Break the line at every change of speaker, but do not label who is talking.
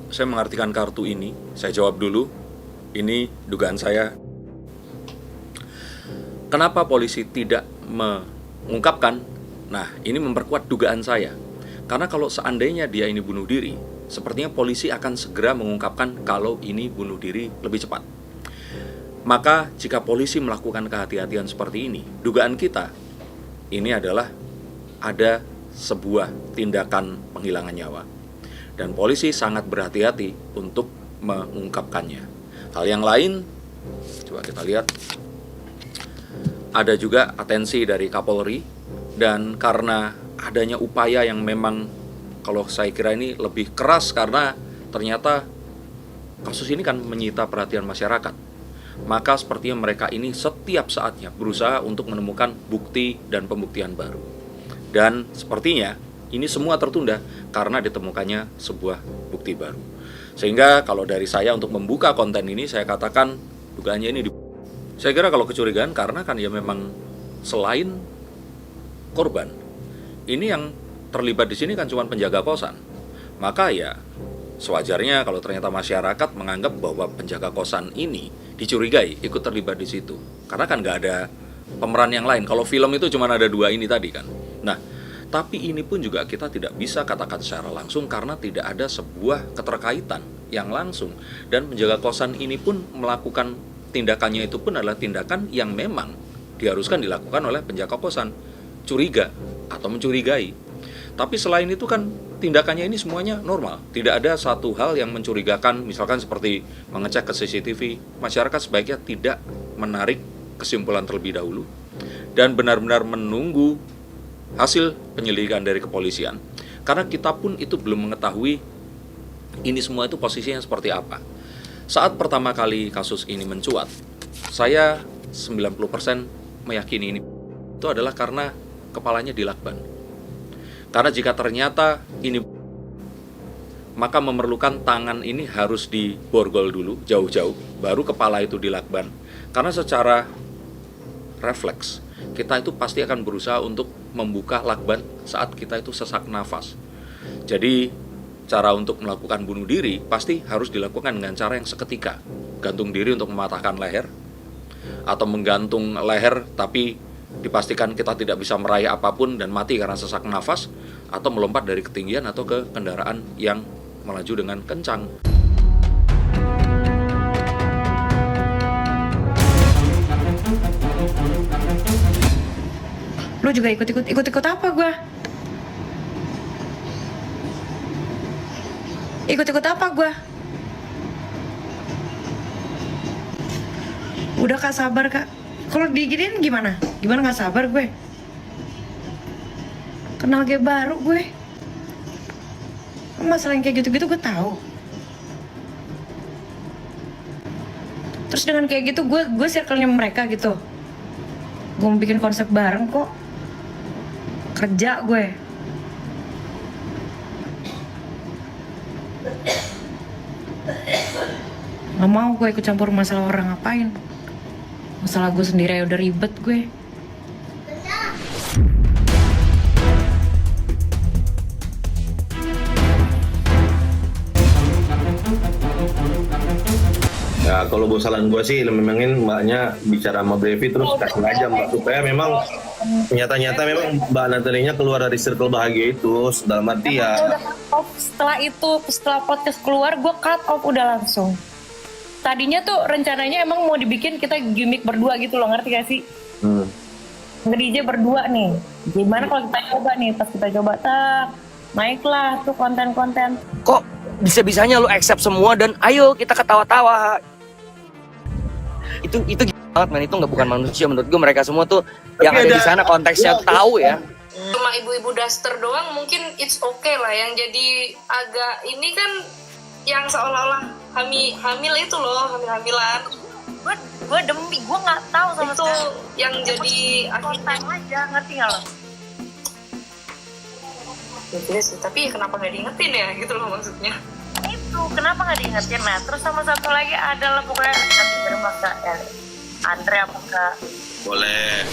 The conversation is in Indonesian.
Saya mengartikan kartu ini, saya jawab dulu. Ini dugaan saya. Kenapa polisi tidak mengungkapkan? Nah, ini memperkuat dugaan saya. Karena kalau seandainya dia ini bunuh diri, sepertinya polisi akan segera mengungkapkan kalau ini bunuh diri lebih cepat. Maka jika polisi melakukan kehati-hatian seperti ini, dugaan kita ini adalah ada sebuah tindakan penghilangan nyawa. Dan polisi sangat berhati-hati untuk mengungkapkannya. Hal yang lain, coba kita lihat, ada juga atensi dari Kapolri, dan karena adanya upaya yang memang kalau saya kira ini lebih keras karena ternyata kasus ini kan menyita perhatian masyarakat. Maka sepertinya mereka ini setiap saatnya berusaha untuk menemukan bukti dan pembuktian baru. Dan sepertinya ini semua tertunda karena ditemukannya sebuah bukti baru. Sehingga kalau dari saya untuk membuka konten ini, saya katakan dugaannya ini saya kira kalau kecurigaan karena kan ya memang selain korban, ini yang terlibat di sini kan cuma penjaga kosan. Maka ya sewajarnya kalau ternyata masyarakat menganggap bahwa penjaga kosan ini dicurigai ikut terlibat di situ. Karena kan nggak ada pemeran yang lain. Kalau film itu cuma ada dua ini tadi kan. Nah, tapi ini pun juga kita tidak bisa katakan secara langsung karena tidak ada sebuah keterkaitan yang langsung. Dan penjaga kosan ini pun melakukan tindakannya itu pun adalah tindakan yang memang diharuskan dilakukan oleh penjaga kosan. Curiga atau mencurigai. Tapi selain itu kan tindakannya ini semuanya normal. Tidak ada satu hal yang mencurigakan, misalkan seperti mengecek ke CCTV. Masyarakat sebaiknya tidak menarik kesimpulan terlebih dahulu dan benar-benar menunggu hasil penyelidikan dari kepolisian. Karena kita pun itu belum mengetahui ini semua itu posisinya seperti apa. Saat pertama kali kasus ini mencuat, saya 90% meyakini ini itu adalah karena kepalanya dilakban. Karena jika ternyata ini, maka memerlukan tangan ini harus diborgol dulu jauh-jauh, baru kepala itu dilakban. Karena secara refleks kita itu pasti akan berusaha untuk membuka lakban saat kita itu sesak nafas. Jadi cara untuk melakukan bunuh diri pasti harus dilakukan dengan cara yang seketika. Gantung diri untuk mematahkan leher, atau menggantung leher tapi dipastikan kita tidak bisa meraih apapun dan mati karena sesak nafas, atau melompat dari ketinggian atau ke kendaraan yang melaju dengan kencang.
Lu juga ikut apa gue? Ikut apa gue? Udah Kak, sabar Kak. Kalau diginiin gimana? Gimana gak sabar gue? Kenal gue baru gue. Masalah yang kayak gitu-gitu gue tahu. Terus dengan kayak gitu gue circle-nya mereka gitu. Gue mau bikin konsep bareng kok. Kerja gue. Gak mau gue ikut campur masalah orang, ngapain. Masalah gue sendiri udah ribet gue.
Ya kalau bosalan gue sih memangin mbaknya bicara sama Brevi terus kasih aja mbak, supaya memang nyata-nyata memang mbak Natalinya keluar dari circle bahagia itu. Dalam arti ya
Udah cut off setelah podcast keluar gue cut off udah langsung. Tadinya tuh rencananya emang mau dibikin kita gimmick berdua gitu loh, ngerti gak sih? Nge-DJ berdua nih. Gimana kalau kita coba nih, pas kita coba naiklah tuh konten-konten.
Kok bisa-bisanya lu accept semua dan ayo kita ketawa-tawa. Itu banget man, itu nggak bukan manusia menurut gue. Mereka semua tuh yang ada di sana konteksnya tahu ya.
Cuma ibu-ibu daster doang mungkin it's okay lah. Yang jadi agak ini kan yang seolah-olah hamil itu loh, hamil-hamilan.
Gue demi gue nggak tahu sama
itu
sekali.
yang jadi akhirnya
aja, ngerti nggak lo?
ya sih, tapi kenapa nggak diingetin ya gitu loh maksudnya.
Itu itu kenapa nggak diingetin? Nah terus sama satu lagi adalah pokoknya nanti terima ke Andre apa ke
Boleh.